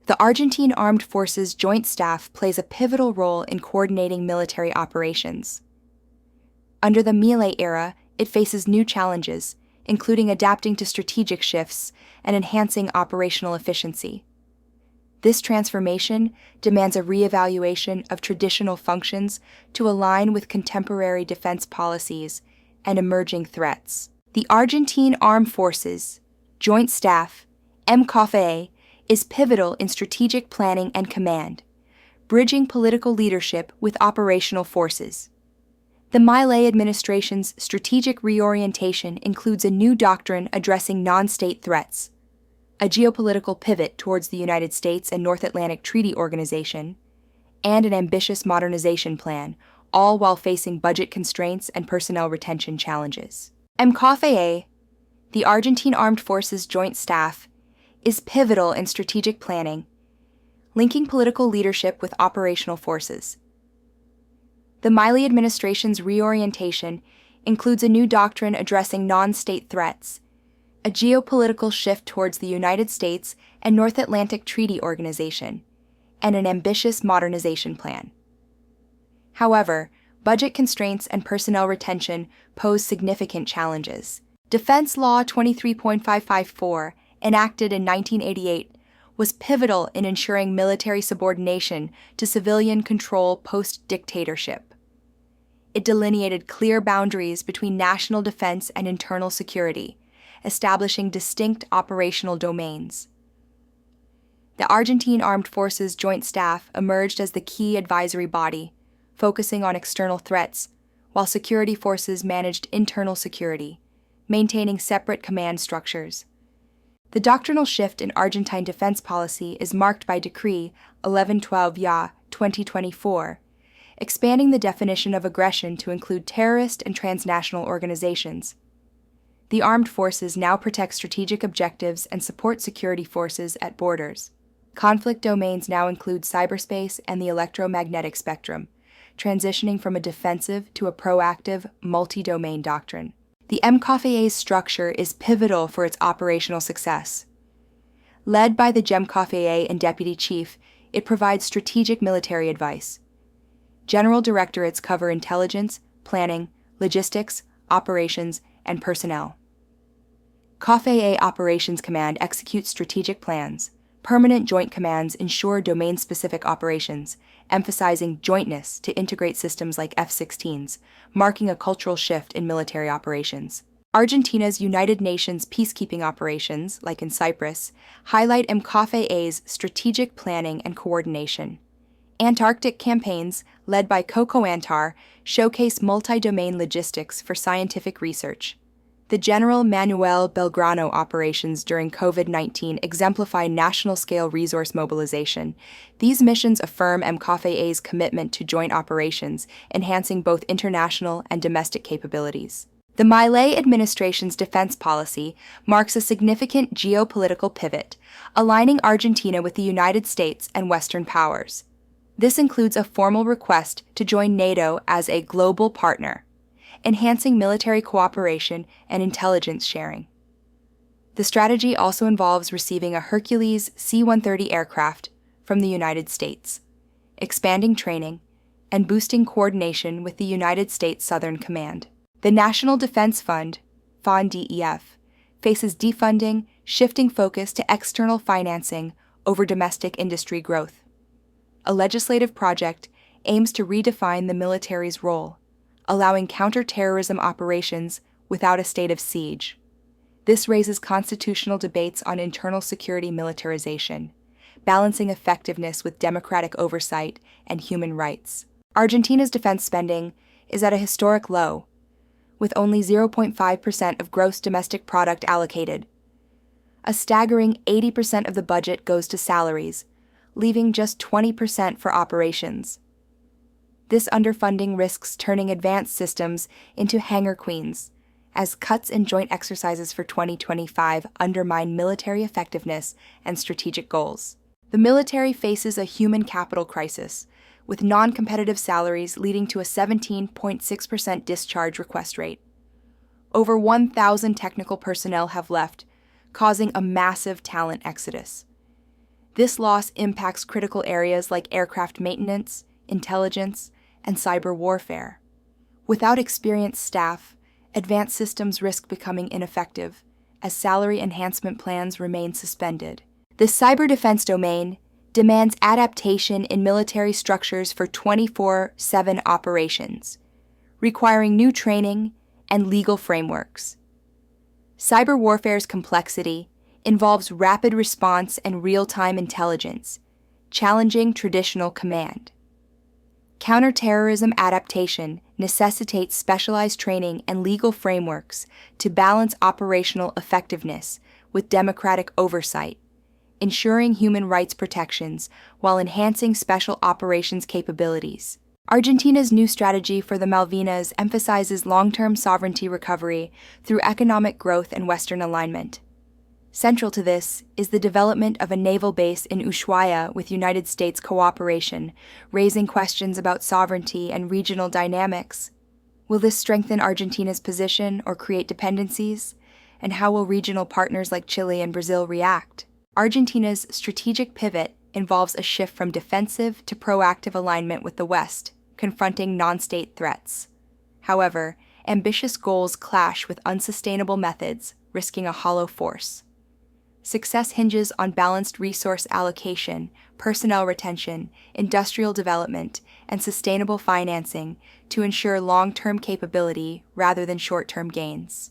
The Argentine Armed Forces Joint Staff plays a pivotal role in coordinating military operations. Under the Milei era, it faces new challenges, including adapting to strategic shifts and enhancing operational efficiency. This transformation demands a reevaluation of traditional functions to align with contemporary defense policies and emerging threats. The Argentine Armed Forces Joint Staff, MCOFA, is pivotal in strategic planning and command, bridging political leadership with operational forces. The Milei administration's strategic reorientation includes a new doctrine addressing non-state threats, a geopolitical pivot towards the United States and North Atlantic Treaty Organization, and an ambitious modernization plan, all while facing budget constraints and personnel retention challenges. MCOFA, the Argentine Armed Forces Joint Staff, is pivotal in strategic planning, linking political leadership with operational forces. The Milei administration's reorientation includes a new doctrine addressing non-state threats, a geopolitical shift towards the United States and North Atlantic Treaty Organization, and an ambitious modernization plan. However, budget constraints and personnel retention pose significant challenges. Defense Law 23.554, enacted in 1988, was pivotal in ensuring military subordination to civilian control post-dictatorship. It delineated clear boundaries between national defense and internal security, establishing distinct operational domains. The Argentine Armed Forces Joint Staff emerged as the key advisory body, focusing on external threats, while security forces managed internal security, maintaining separate command structures. The doctrinal shift in Argentine defense policy is marked by Decree 1112-YA 2024, expanding the definition of aggression to include terrorist and transnational organizations. The armed forces now protect strategic objectives and support security forces at borders. Conflict domains now include cyberspace and the electromagnetic spectrum, transitioning from a defensive to a proactive, multi-domain doctrine. The MCOFA's structure is pivotal for its operational success. Led by the GEMCOFA and Deputy Chief, it provides strategic military advice. General directorates cover intelligence, planning, logistics, operations, and personnel. COFA Operations Command executes strategic plans. Permanent joint commands ensure domain-specific operations, emphasizing jointness to integrate systems like F-16s, marking a cultural shift in military operations. Argentina's United Nations peacekeeping operations, like in Cyprus, highlight MCOFA's strategic planning and coordination. Antarctic campaigns, led by COCOANTAR, showcase multi-domain logistics for scientific research. The General Manuel Belgrano operations during COVID-19 exemplify national-scale resource mobilization. These missions affirm MCOFA's commitment to joint operations, enhancing both international and domestic capabilities. The Milei administration's defense policy marks a significant geopolitical pivot, aligning Argentina with the United States and Western powers. This includes a formal request to join NATO as a global partner, enhancing military cooperation and intelligence sharing. The strategy also involves receiving a Hercules C-130 aircraft from the United States, expanding training, and boosting coordination with the United States Southern Command. The National Defense Fund, FONDEF, faces defunding, shifting focus to external financing over domestic industry growth. A legislative project aims to redefine the military's role, allowing counter-terrorism operations without a state of siege. This raises constitutional debates on internal security militarization, balancing effectiveness with democratic oversight and human rights. Argentina's defense spending is at a historic low, with only 0.5% of gross domestic product allocated. A staggering 80% of the budget goes to salaries, leaving just 20% for operations. This underfunding risks turning advanced systems into hangar queens, as cuts in joint exercises for 2025 undermine military effectiveness and strategic goals. The military faces a human capital crisis, with non-competitive salaries leading to a 17.6% discharge request rate. Over 1,000 technical personnel have left, causing a massive talent exodus. This loss impacts critical areas like aircraft maintenance, intelligence, and cyber warfare. Without experienced staff, advanced systems risk becoming ineffective, as salary enhancement plans remain suspended. The cyber defense domain demands adaptation in military structures for 24/7 operations, requiring new training and legal frameworks. Cyber warfare's complexity involves rapid response and real-time intelligence, challenging traditional command. Counterterrorism adaptation necessitates specialized training and legal frameworks to balance operational effectiveness with democratic oversight, ensuring human rights protections while enhancing special operations capabilities. Argentina's new strategy for the Malvinas emphasizes long-term sovereignty recovery through economic growth and Western alignment. Central to this is the development of a naval base in Ushuaia with United States cooperation, raising questions about sovereignty and regional dynamics. Will this strengthen Argentina's position or create dependencies? And how will regional partners like Chile and Brazil react? Argentina's strategic pivot involves a shift from defensive to proactive alignment with the West, confronting non-state threats. However, ambitious goals clash with unsustainable methods, risking a hollow force. Success hinges on balanced resource allocation, personnel retention, industrial development, and sustainable financing to ensure long-term capability rather than short-term gains.